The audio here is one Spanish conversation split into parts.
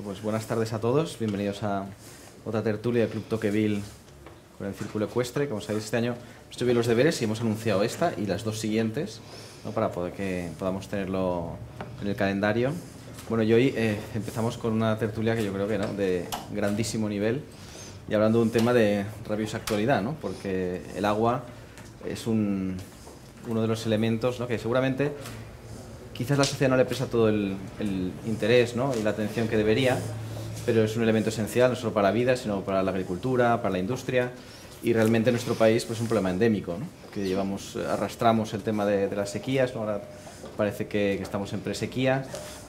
Pues buenas tardes a todos, bienvenidos a otra tertulia del Club Tocqueville con el Círculo Ecuestre. Como sabéis, este año hemos hecho bien los deberes y hemos anunciado esta y las dos siguientes, ¿no?, para poder que podamos tenerlo en el calendario. Bueno, y hoy empezamos con una tertulia que yo creo que, ¿no?, de grandísimo nivel, y hablando de un tema de rabiosa actualidad, ¿no?, porque el agua es uno de los elementos, ¿no?, que seguramente quizás la sociedad no le presta todo el interés, ¿no?, y la atención que debería, pero es un elemento esencial no solo para la vida, sino para la agricultura, para la industria, y realmente en nuestro país pues, es un problema endémico, ¿no?, que arrastramos el tema de las sequías, ¿no? Ahora parece que estamos en presequía,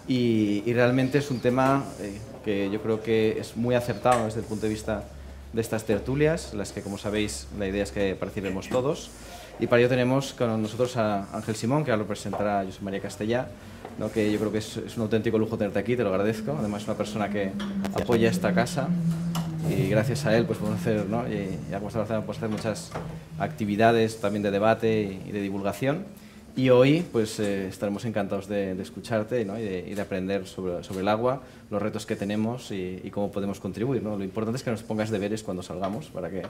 y realmente es un tema que yo creo que es muy acertado desde el punto de vista de estas tertulias, las que, como sabéis, la idea es que participemos todos. Y para ello tenemos con nosotros a Ángel Simón, que ahora lo presentará José María Castellá, ¿no?, que yo creo que es un auténtico lujo tenerte aquí, te lo agradezco. Además es una persona que apoya esta casa y gracias a él pues podemos hacer, ¿no?, podemos hacer muchas actividades también de debate y de divulgación. Y hoy pues estaremos encantados de escucharte, ¿no?, y de aprender sobre el agua, los retos que tenemos y cómo podemos contribuir, ¿no? Lo importante es que nos pongas deberes cuando salgamos para que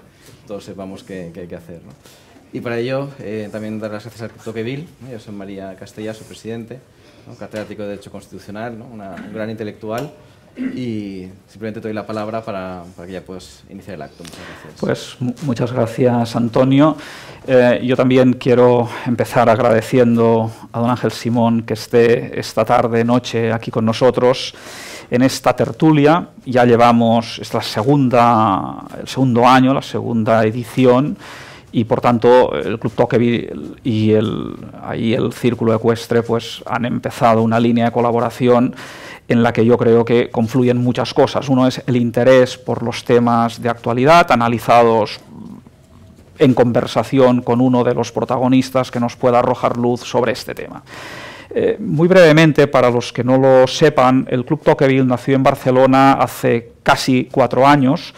todos sepamos qué hay que hacer, ¿no? Y para ello también dar las gracias al Club Tocqueville, ¿no? Yo soy María Castellá, su presidente, ¿no?, catedrático de Derecho Constitucional, ¿no?, un gran intelectual, y simplemente te doy la palabra para que ya puedas iniciar el acto. Muchas gracias. Pues muchas gracias, Antonio. Yo también quiero empezar agradeciendo a don Ángel Simón que esté esta tarde, noche, aquí con nosotros en esta tertulia. Ya llevamos, es el segundo año, la segunda edición, y por tanto el Club Tocqueville y el Círculo Ecuestre pues, han empezado una línea de colaboración en la que yo creo que confluyen muchas cosas. Uno es el interés por los temas de actualidad, analizados en conversación con uno de los protagonistas que nos pueda arrojar luz sobre este tema. Muy brevemente, para los que no lo sepan, el Club Tocqueville nació en Barcelona hace casi 4 años,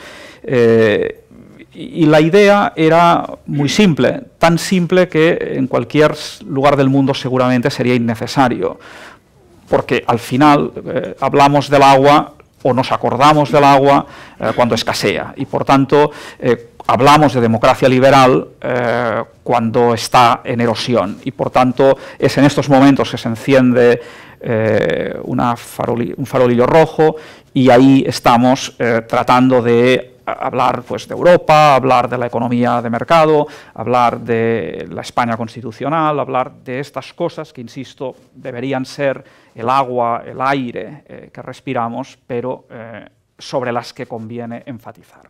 y la idea era muy simple, tan simple que en cualquier lugar del mundo seguramente sería innecesario, porque al final hablamos del agua o nos acordamos del agua cuando escasea, y por tanto hablamos de democracia liberal cuando está en erosión, y por tanto es en estos momentos que se enciende un farolillo rojo, y ahí estamos tratando de hablar pues, de Europa, hablar de la economía de mercado, hablar de la España constitucional, hablar de estas cosas que, insisto, deberían ser el agua, el aire que respiramos, pero sobre las que conviene enfatizar.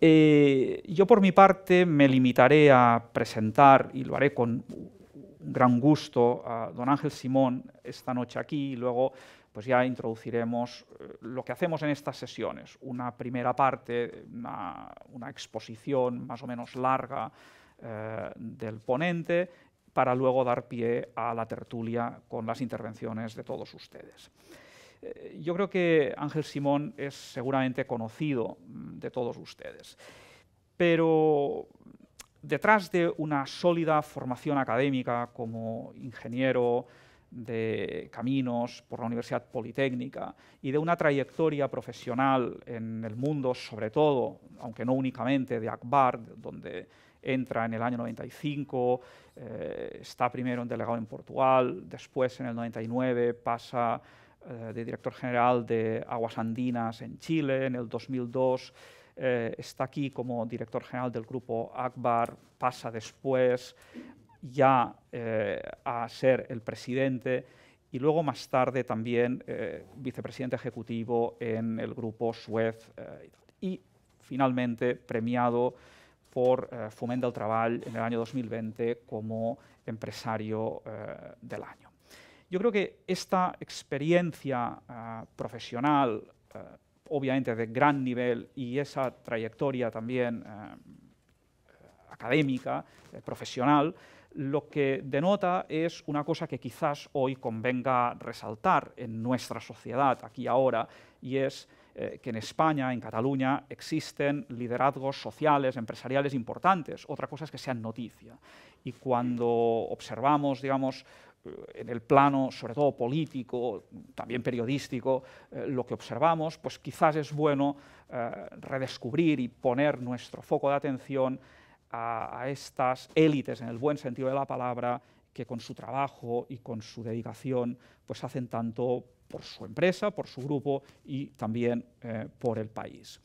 Yo, por mi parte, me limitaré a presentar, y lo haré con un gran gusto, a don Ángel Simón esta noche aquí, y luego pues ya introduciremos lo que hacemos en estas sesiones. Una primera parte, una exposición más o menos larga del ponente, para luego dar pie a la tertulia con las intervenciones de todos ustedes. Yo creo que Ángel Simón es seguramente conocido de todos ustedes, pero detrás de una sólida formación académica como ingeniero de caminos por la Universidad Politécnica y de una trayectoria profesional en el mundo, sobre todo, aunque no únicamente, de Akbar, donde entra en el año 95, está primero en delegado en Portugal, después en el 99 pasa de director general de Aguas Andinas en Chile, en el 2002 está aquí como director general del grupo Akbar, pasa después ya a ser el presidente y luego más tarde también vicepresidente ejecutivo en el grupo Suez y finalmente premiado por Foment del Treball en el año 2020 como empresario del año. Yo creo que esta experiencia profesional, obviamente de gran nivel, y esa trayectoria también académica, profesional, lo que denota es una cosa que quizás hoy convenga resaltar en nuestra sociedad, aquí ahora, y es que en España, en Cataluña, existen liderazgos sociales, empresariales importantes. Otra cosa es que sean noticia. Y cuando observamos, digamos, en el plano, sobre todo político, también periodístico, lo que observamos, pues quizás es bueno redescubrir y poner nuestro foco de atención a estas élites, en el buen sentido de la palabra, que con su trabajo y con su dedicación pues hacen tanto por su empresa, por su grupo y también por el país.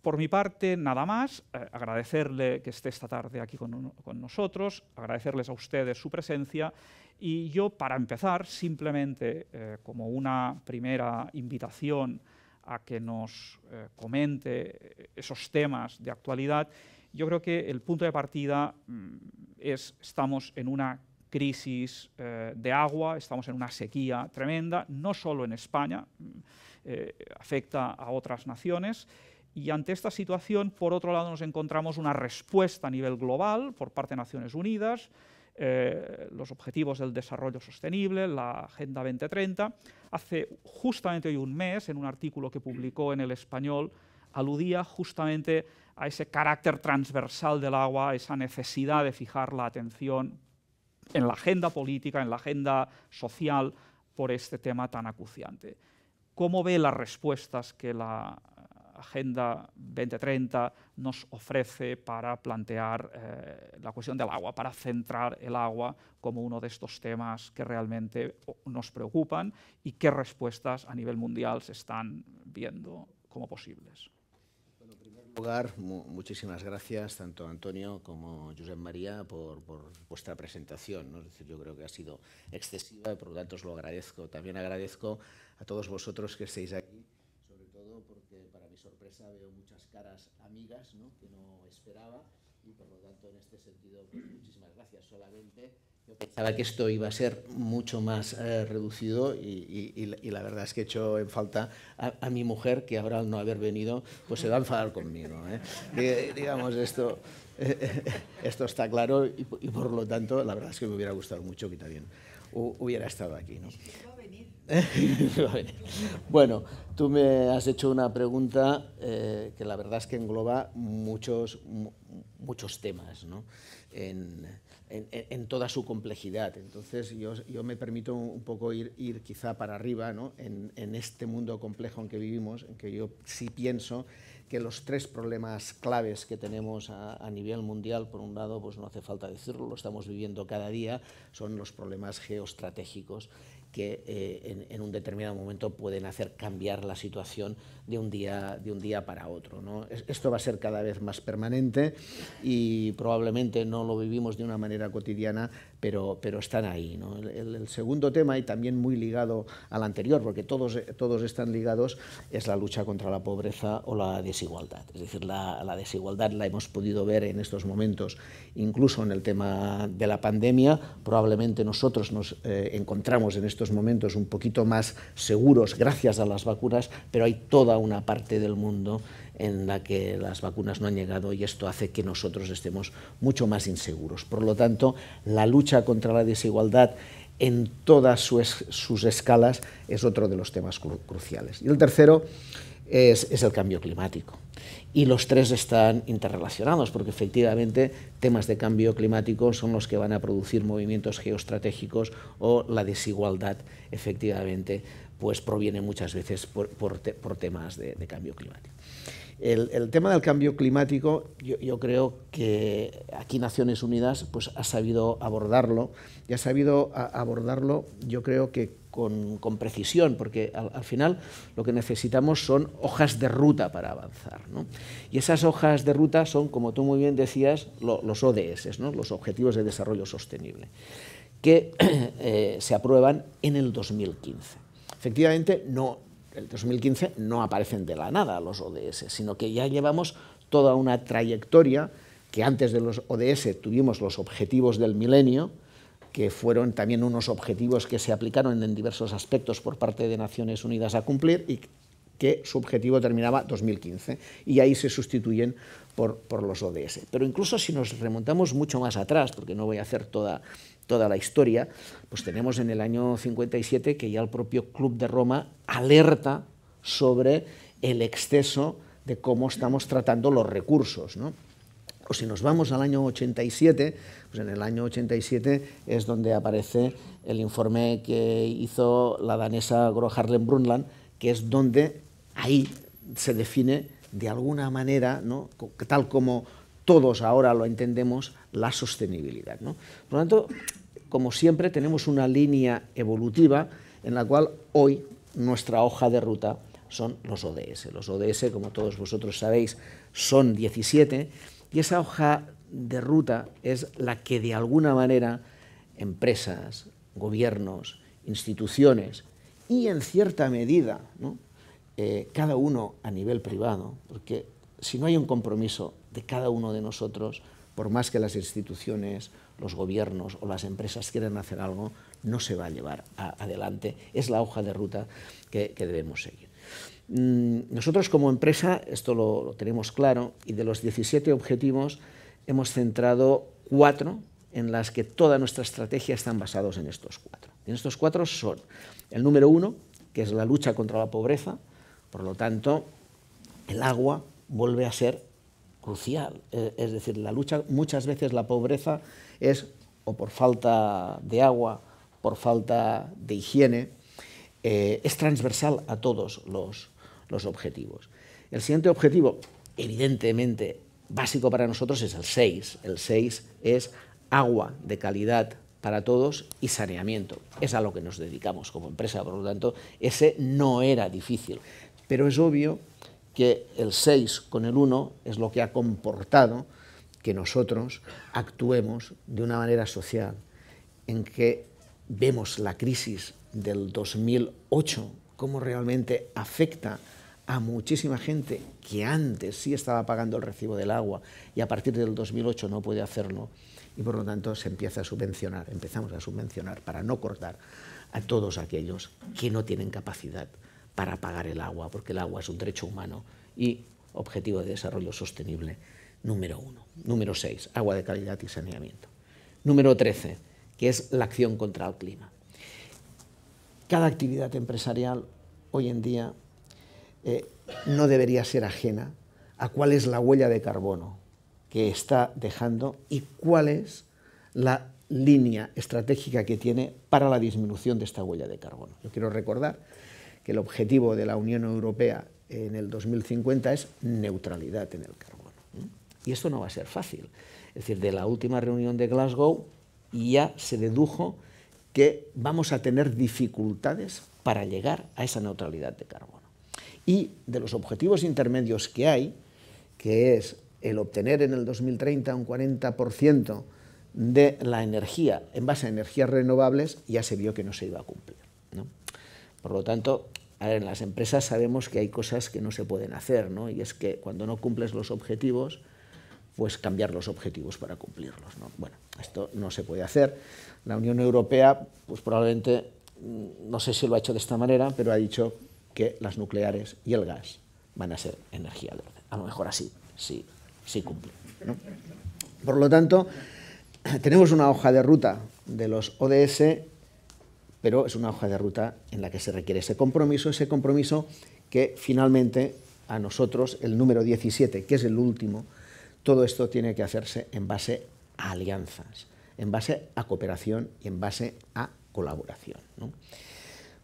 Por mi parte, nada más, agradecerle que esté esta tarde aquí con nosotros, agradecerles a ustedes su presencia y yo, para empezar, simplemente como una primera invitación a que nos comente esos temas de actualidad, yo creo que el punto de partida estamos en una crisis de agua, estamos en una sequía tremenda, no solo en España, afecta a otras naciones. Y ante esta situación, por otro lado, nos encontramos una respuesta a nivel global por parte de Naciones Unidas, los Objetivos del Desarrollo Sostenible, la Agenda 2030. Hace justamente hoy un mes, en un artículo que publicó en El Español, aludía justamente a ese carácter transversal del agua, a esa necesidad de fijar la atención en la agenda política, en la agenda social, por este tema tan acuciante. ¿Cómo ve las respuestas que la Agenda 2030 nos ofrece para plantear la cuestión del agua, para centrar el agua como uno de estos temas que realmente nos preocupan y qué respuestas a nivel mundial se están viendo como posibles? Bueno, en primer lugar, muchísimas gracias tanto a Antonio como a Josep María por vuestra presentación, ¿no? Es decir, yo creo que ha sido excesiva y por lo tanto os lo agradezco. También agradezco a todos vosotros que estéis aquí, sobre todo porque para mi sorpresa veo muchas caras amigas, ¿no?, que no esperaba y por lo tanto en este sentido pues, muchísimas gracias. Solamente yo pensaba que esto iba a ser mucho más reducido y la verdad es que he hecho en falta a mi mujer, que ahora al no haber venido pues se va a enfadar conmigo, ¿eh? Digamos, esto está claro y por lo tanto la verdad es que me hubiera gustado mucho que también hubiera estado aquí, ¿no? Bueno, tú me has hecho una pregunta que la verdad es que engloba muchos temas, ¿no?, en toda su complejidad. Entonces yo me permito un poco ir quizá para arriba, ¿no?, en este mundo complejo en que vivimos, en que yo sí pienso que los tres problemas claves que tenemos a nivel mundial, por un lado, pues no hace falta decirlo, lo estamos viviendo cada día, son los problemas geoestratégicos que en un determinado momento pueden hacer cambiar la situación de un día para otro, ¿no? Esto va a ser cada vez más permanente y probablemente no lo vivimos de una manera cotidiana, pero están ahí, ¿no? El segundo tema, y también muy ligado al anterior, porque todos están ligados, es la lucha contra la pobreza o la desigualdad. Es decir, la desigualdad la hemos podido ver en estos momentos, incluso en el tema de la pandemia. Probablemente nosotros nos encontramos en estos momentos un poquito más seguros gracias a las vacunas, pero hay toda una parte del mundo en la que las vacunas no han llegado y esto hace que nosotros estemos mucho más inseguros. Por lo tanto, la lucha contra la desigualdad en todas sus escalas es otro de los temas cruciales. Y el tercero es el cambio climático. Y los tres están interrelacionados porque efectivamente temas de cambio climático son los que van a producir movimientos geoestratégicos o la desigualdad efectivamente pues proviene muchas veces por temas de cambio climático. El tema del cambio climático yo creo que aquí Naciones Unidas pues ha sabido abordarlo y ha sabido abordarlo yo creo que con precisión, porque al final lo que necesitamos son hojas de ruta para avanzar, ¿no? Y esas hojas de ruta son, como tú muy bien decías, los ODS, ¿no?, los Objetivos de Desarrollo Sostenible, que se aprueban en el 2015. Efectivamente, el 2015 no aparecen de la nada los ODS, sino que ya llevamos toda una trayectoria que antes de los ODS tuvimos los Objetivos del Milenio, que fueron también unos objetivos que se aplicaron en diversos aspectos por parte de Naciones Unidas a cumplir y que su objetivo terminaba 2015 y ahí se sustituyen por los ODS. Pero incluso si nos remontamos mucho más atrás, porque no voy a hacer toda la historia, pues tenemos en el año 57 que ya el propio Club de Roma alerta sobre el exceso de cómo estamos tratando los recursos, ¿no? O si nos vamos al año 87, pues en el año 87 es donde aparece el informe que hizo la danesa Gro Harlem Brundtland, que es donde ahí se define de alguna manera, ¿no?, tal como todos ahora lo entendemos, la sostenibilidad, ¿no? Por lo tanto, como siempre, tenemos una línea evolutiva en la cual hoy nuestra hoja de ruta son los ODS. Los ODS, como todos vosotros sabéis, son 17, y esa hoja de ruta es la que de alguna manera empresas, gobiernos, instituciones y en cierta medida, ¿no?, cada uno a nivel privado, porque si no hay un compromiso de cada uno de nosotros, por más que las instituciones, los gobiernos o las empresas quieran hacer algo, no se va a llevar adelante. Es la hoja de ruta que debemos seguir. Nosotros como empresa esto lo tenemos claro, y de los 17 objetivos hemos centrado 4 en las que toda nuestra estrategia están basados en estos 4. Y estos 4 son el número 1, que es la lucha contra la pobreza. Por lo tanto, el agua vuelve a ser crucial. Es decir, la lucha, muchas veces la pobreza es o por falta de agua, por falta de higiene, es transversal a todos los objetivos. El siguiente objetivo, evidentemente básico para nosotros, es el 6. El 6 es agua de calidad para todos y saneamiento. Es a lo que nos dedicamos como empresa, por lo tanto, ese no era difícil. Pero es obvio que el 6 con el 1 es lo que ha comportado que nosotros actuemos de una manera social, en que vemos la crisis del 2008, cómo realmente afecta a muchísima gente que antes sí estaba pagando el recibo del agua y a partir del 2008 no puede hacerlo, y por lo tanto se empieza a subvencionar, empezamos a subvencionar para no cortar a todos aquellos que no tienen capacidad para pagar el agua, porque el agua es un derecho humano y objetivo de desarrollo sostenible número 1. Número 6, agua de calidad y saneamiento. Número 13, que es la acción contra el clima. Cada actividad empresarial hoy en día no debería ser ajena a cuál es la huella de carbono que está dejando y cuál es la línea estratégica que tiene para la disminución de esta huella de carbono. Yo quiero recordar que el objetivo de la Unión Europea en el 2050 es neutralidad en el carbono. Y esto no va a ser fácil. Es decir, de la última reunión de Glasgow ya se dedujo que vamos a tener dificultades para llegar a esa neutralidad de carbono. Y de los objetivos intermedios que hay, que es el obtener en el 2030 un 40% de la energía en base a energías renovables, ya se vio que no se iba a cumplir, ¿no? Por lo tanto, en las empresas sabemos que hay cosas que no se pueden hacer, ¿no? Y es que cuando no cumples los objetivos, pues cambiar los objetivos para cumplirlos, ¿no? Bueno, esto no se puede hacer. La Unión Europea, pues probablemente, no sé si lo ha hecho de esta manera, pero ha dicho que las nucleares y el gas van a ser energía verde. A lo mejor así, sí cumplen, ¿no? Por lo tanto, tenemos una hoja de ruta de los ODS, pero es una hoja de ruta en la que se requiere ese compromiso que finalmente a nosotros, el número 17, que es el último, todo esto tiene que hacerse en base a alianzas, en base a cooperación y en base a colaboración, ¿no?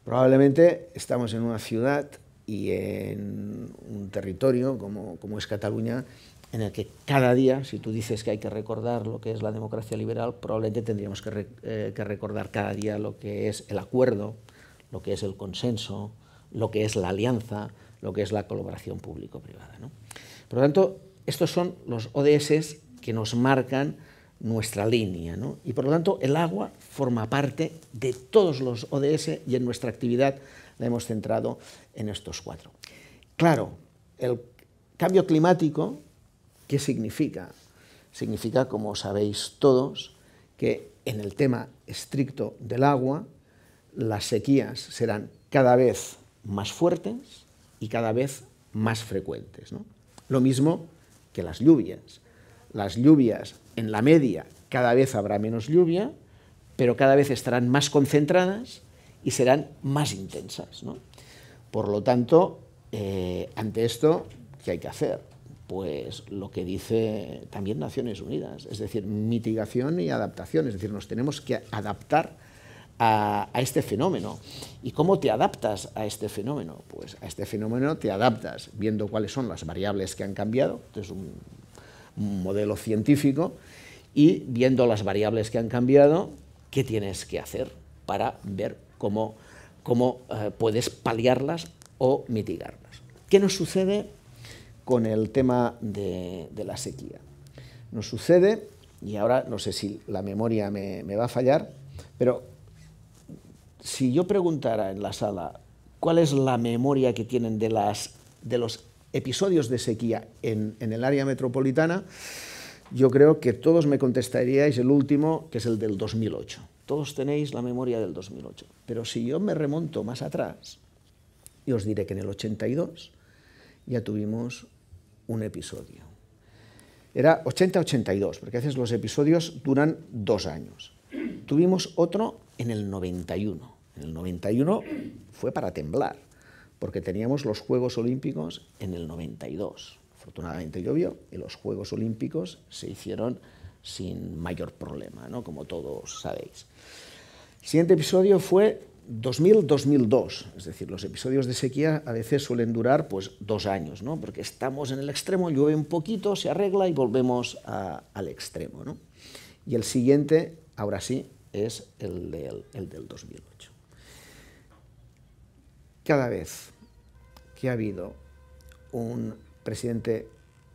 Probablemente estamos en una ciudad y en un territorio como es Cataluña, en el que cada día, si tú dices que hay que recordar lo que es la democracia liberal, probablemente tendríamos que recordar cada día lo que es el acuerdo, lo que es el consenso, lo que es la alianza, lo que es la colaboración público-privada, ¿no? Por lo tanto, estos son los ODS que nos marcan nuestra línea, ¿no? Y por lo tanto, el agua forma parte de todos los ODS y en nuestra actividad la hemos centrado en estos 4. Claro, el cambio climático, ¿qué significa? Significa, como sabéis todos, que en el tema estricto del agua, las sequías serán cada vez más fuertes y cada vez más frecuentes, ¿no? Lo mismo que las lluvias. Las lluvias, en la media, cada vez habrá menos lluvia, pero cada vez estarán más concentradas y serán más intensas, ¿no? Por lo tanto, ante esto, ¿qué hay que hacer? pues lo que dice también Naciones Unidas, es decir, mitigación y adaptación, es decir, nos tenemos que adaptar a este fenómeno. ¿Y cómo te adaptas a este fenómeno? Pues a este fenómeno te adaptas viendo cuáles son las variables que han cambiado, esto es un modelo científico, y viendo las variables que han cambiado, ¿qué tienes que hacer para ver cómo puedes paliarlas o mitigarlas? ¿Qué nos sucede con el tema de la sequía? Nos sucede, y ahora no sé si la memoria me va a fallar, pero si yo preguntara en la sala cuál es la memoria que tienen de los episodios de sequía en el área metropolitana, yo creo que todos me contestaríais el último, que es el del 2008. Todos tenéis la memoria del 2008. Pero si yo me remonto más atrás, y os diré que en el 82 ya tuvimos un episodio. Era 80-82, porque a veces los episodios duran 2 años. Tuvimos otro en el 91. En el 91 fue para temblar, porque teníamos los Juegos Olímpicos en el 92. Afortunadamente llovió y los Juegos Olímpicos se hicieron sin mayor problema, ¿no? Como todos sabéis. El siguiente episodio fue 2000-2002, es decir, los episodios de sequía a veces suelen durar pues 2 años, ¿no? Porque estamos en el extremo, llueve un poquito, se arregla y volvemos al extremo, ¿no? Y el siguiente, ahora sí, es el del 2008. Cada vez que ha habido un presidente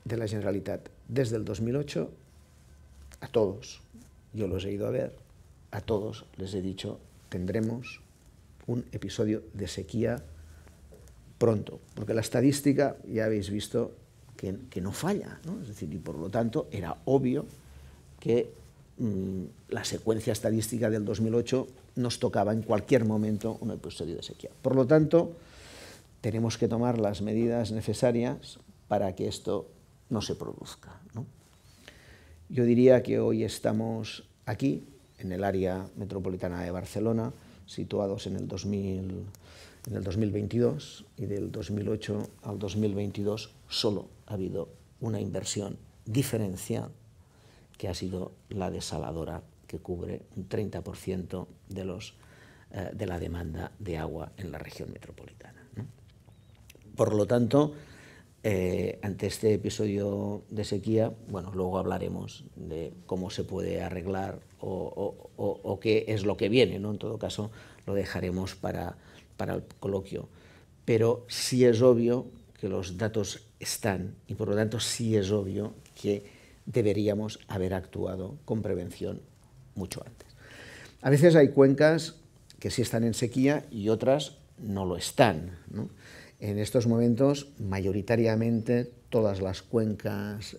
de la Generalitat desde el 2008, a todos, yo los he ido a ver, a todos les he dicho, tendremos un episodio de sequía pronto, porque la estadística ya habéis visto que no falla, ¿no? Es decir, y por lo tanto era obvio que la secuencia estadística del 2008 nos tocaba en cualquier momento un episodio de sequía. Por lo tanto, tenemos que tomar las medidas necesarias para que esto no se produzca, ¿no? Yo diría que hoy estamos aquí, en el área metropolitana de Barcelona, situados en el 2022, y del 2008 al 2022 solo ha habido una inversión diferencial, que ha sido la desaladora, que cubre un 30% de la demanda de agua en la región metropolitana, ¿no? Por lo tanto, ante este episodio de sequía, bueno, luego hablaremos de cómo se puede arreglar o qué es lo que viene, ¿no? En todo caso, lo dejaremos para el coloquio. Pero sí es obvio que los datos están y, por lo tanto, sí es obvio que deberíamos haber actuado con prevención mucho antes. A veces hay cuencas que sí están en sequía y otras no lo están, ¿no? En estos momentos, mayoritariamente, todas las cuencas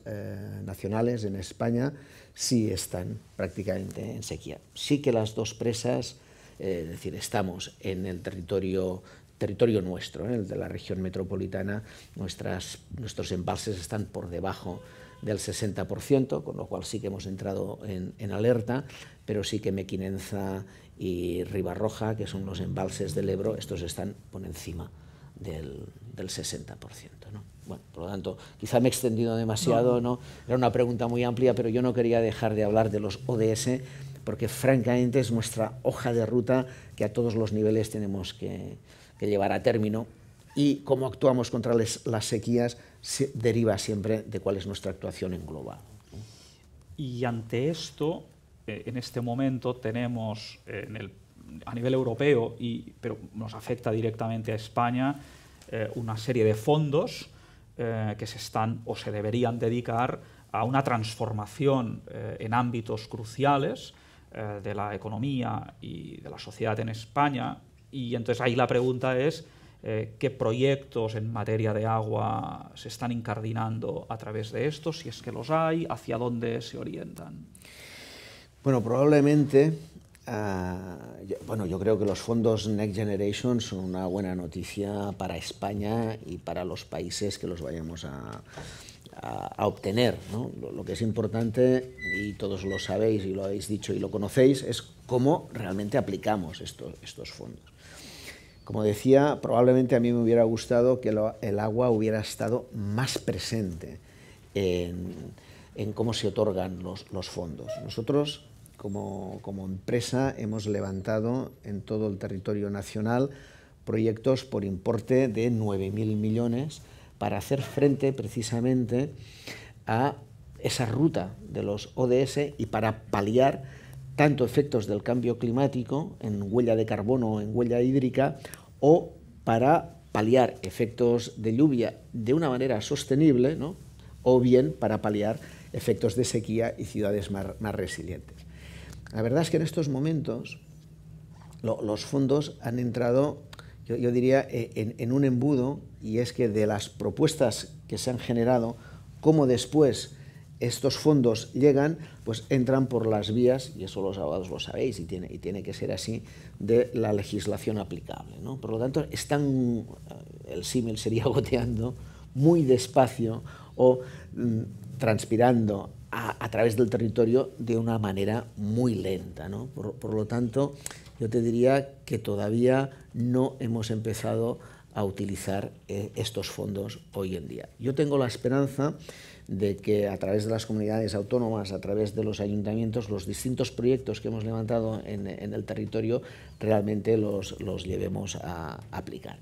nacionales en España sí están prácticamente en sequía. Sí que las 2 presas, es decir, estamos en el territorio nuestro, el de la región metropolitana, nuestros embalses están por debajo del 60%, con lo cual sí que hemos entrado en alerta, pero sí que Mequinenza y Ribarroja, que son los embalses del Ebro, estos están por encima del 60%, ¿no? Bueno, por lo tanto, quizá me he extendido demasiado, ¿no? Era una pregunta muy amplia, pero yo no quería dejar de hablar de los ODS, porque francamente es nuestra hoja de ruta que a todos los niveles tenemos que llevar a término, y cómo actuamos contra las sequías deriva siempre de cuál es nuestra actuación en global. Y ante esto, en este momento tenemos a nivel europeo, pero nos afecta directamente a España, una serie de fondos que se están o se deberían dedicar a una transformación en ámbitos cruciales de la economía y de la sociedad en España. Y entonces ahí la pregunta es qué proyectos en materia de agua se están incardinando a través de esto, si es que los hay, hacia dónde se orientan. Bueno, probablemente, yo creo que los fondos Next Generation son una buena noticia para España y para los países que los vayamos a obtener, ¿no? Lo que es importante, y todos lo sabéis y lo habéis dicho y lo conocéis, es cómo realmente aplicamos estos fondos. Como decía, probablemente a mí me hubiera gustado que el agua hubiera estado más presente en cómo se otorgan los fondos. Nosotros, como empresa, hemos levantado en todo el territorio nacional proyectos por importe de 9.000 millones para hacer frente precisamente a esa ruta de los ODS y para paliar tanto efectos del cambio climático en huella de carbono o en huella hídrica, o para paliar efectos de lluvia de una manera sostenible, ¿no? O bien para paliar efectos de sequía y ciudades más resilientes. La verdad es que en estos momentos los fondos han entrado, yo diría, en un embudo, y es que de las propuestas que se han generado, como después estos fondos llegan, pues entran por las vías, y eso los abogados lo sabéis, y tiene que ser así, de la legislación aplicable, ¿no? Por lo tanto, están, el símil sería goteando muy despacio o transpirando a través del territorio de una manera muy lenta, ¿no? Por lo tanto, yo te diría que todavía no hemos empezado a utilizar estos fondos hoy en día. Yo tengo la esperanza de que a través de las comunidades autónomas, a través de los ayuntamientos, los distintos proyectos que hemos levantado en el territorio realmente los llevemos a aplicar.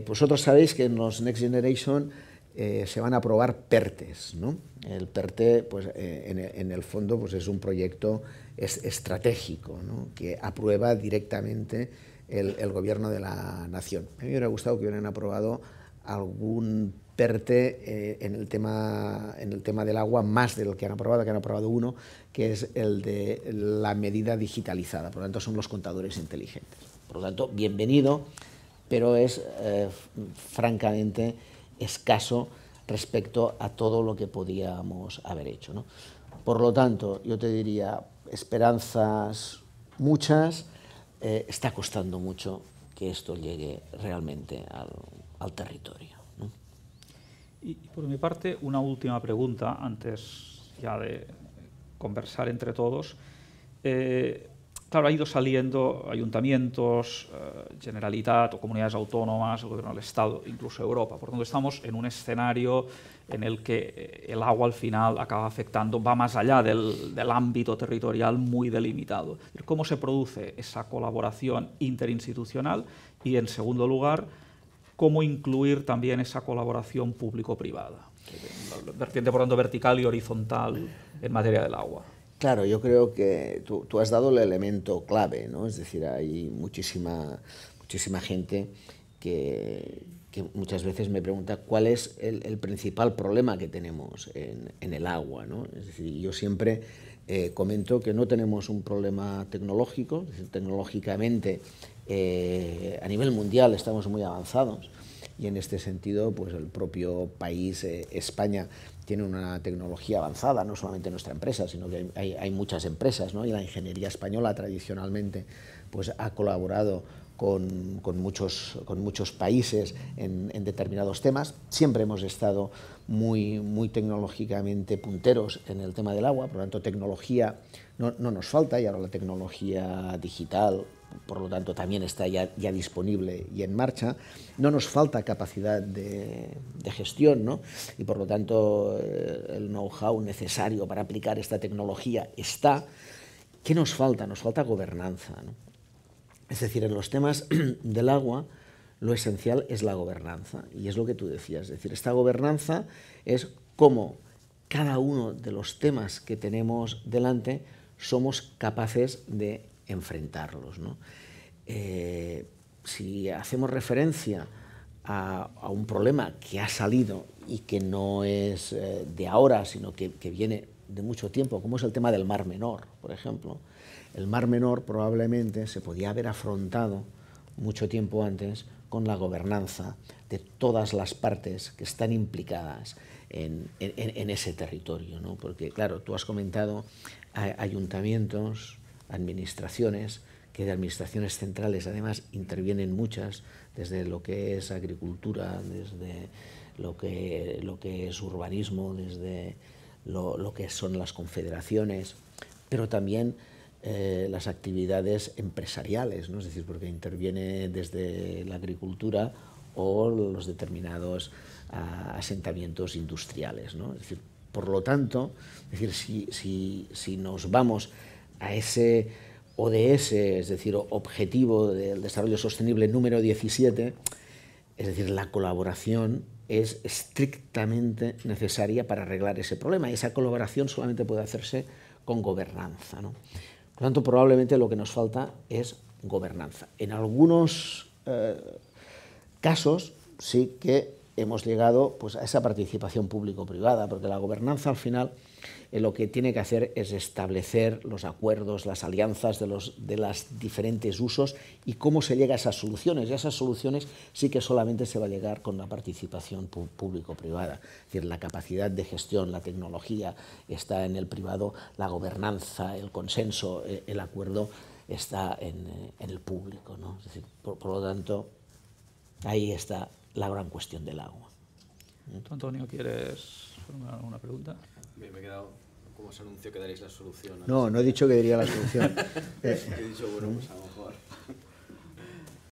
Vosotros sabéis que en los Next Generation se van a aprobar PERTEs, ¿no? El PERTE, pues, en el fondo, pues, es un proyecto estratégico, ¿no? Que aprueba directamente el gobierno de la nación. A mí me hubiera gustado que hubieran aprobado algún PERTE en el tema del agua, más del que han aprobado uno, que es el de la medida digitalizada. Por lo tanto, son los contadores inteligentes. Por lo tanto, bienvenido, pero es francamente escaso respecto a todo lo que podíamos haber hecho, ¿no? Por lo tanto, yo te diría, esperanzas muchas, está costando mucho que esto llegue realmente al territorio, ¿no? Y por mi parte, una última pregunta, antes ya de conversar entre todos. Claro, ha ido saliendo ayuntamientos, Generalitat o comunidades autónomas, el gobierno del Estado, incluso Europa. Por lo tanto, estamos en un escenario en el que el agua al final acaba afectando, va más allá del ámbito territorial muy delimitado. ¿Cómo se produce esa colaboración interinstitucional? Y, en segundo lugar, ¿cómo incluir también esa colaboración público-privada? Vertiente, por tanto, vertical y horizontal en materia del agua. Claro, yo creo que tú has dado el elemento clave, ¿no? Es decir, hay muchísima gente que muchas veces me pregunta cuál es el principal problema que tenemos en el agua, ¿no? Es decir, yo siempre comento que no tenemos un problema tecnológico, es decir, tecnológicamente a nivel mundial estamos muy avanzados, y en este sentido, pues el propio país, España, tiene una tecnología avanzada, no solamente nuestra empresa, sino que hay muchas empresas, ¿no? Y la ingeniería española tradicionalmente, pues, ha colaborado con muchos países en determinados temas. Siempre hemos estado muy tecnológicamente punteros en el tema del agua, por lo tanto tecnología no nos falta, y ahora la tecnología digital, por lo tanto, también está ya disponible y en marcha. No nos falta capacidad de gestión, ¿no? Y por lo tanto el know-how necesario para aplicar esta tecnología está. ¿Qué nos falta? Nos falta gobernanza, ¿no? Es decir, en los temas del agua lo esencial es la gobernanza, y es lo que tú decías. Es decir, esta gobernanza es cómo cada uno de los temas que tenemos delante somos capaces de enfrentarlos, ¿no? Si hacemos referencia a un problema que ha salido y que no es de ahora, sino que viene de mucho tiempo, como es el tema del Mar Menor, por ejemplo. El Mar Menor probablemente se podía haber afrontado mucho tiempo antes con la gobernanza de todas las partes que están implicadas en ese territorio, ¿no? Porque, claro, tú has comentado ayuntamientos, administraciones, que de administraciones centrales además intervienen muchas, desde lo que es agricultura, desde lo que es urbanismo, desde lo que son las confederaciones, pero también las actividades empresariales, ¿no? Es decir, porque interviene desde la agricultura o los determinados asentamientos industriales, ¿no? Es decir, por lo tanto, es decir, si nos vamos a ese ODS, es decir, Objetivo del Desarrollo Sostenible número 17, es decir, la colaboración es estrictamente necesaria para arreglar ese problema, y esa colaboración solamente puede hacerse con gobernanza, ¿no? Por lo tanto, probablemente lo que nos falta es gobernanza. En algunos casos sí que hemos llegado pues, a esa participación público-privada, porque la gobernanza al final lo que tiene que hacer es establecer los acuerdos, las alianzas de los diferentes usos y cómo se llega a esas soluciones. Y a esas soluciones sí que solamente se va a llegar con la participación público-privada. Es decir, la capacidad de gestión, la tecnología está en el privado, la gobernanza, el consenso, el acuerdo está en el público, ¿no? Es decir, por lo tanto, ahí está la gran cuestión del agua. ¿Tú, Antonio, quieres formular una pregunta? Me he quedado, como se anunció que daréis la solución. No he dicho que daría la solución. He dicho, bueno, pues a lo mejor...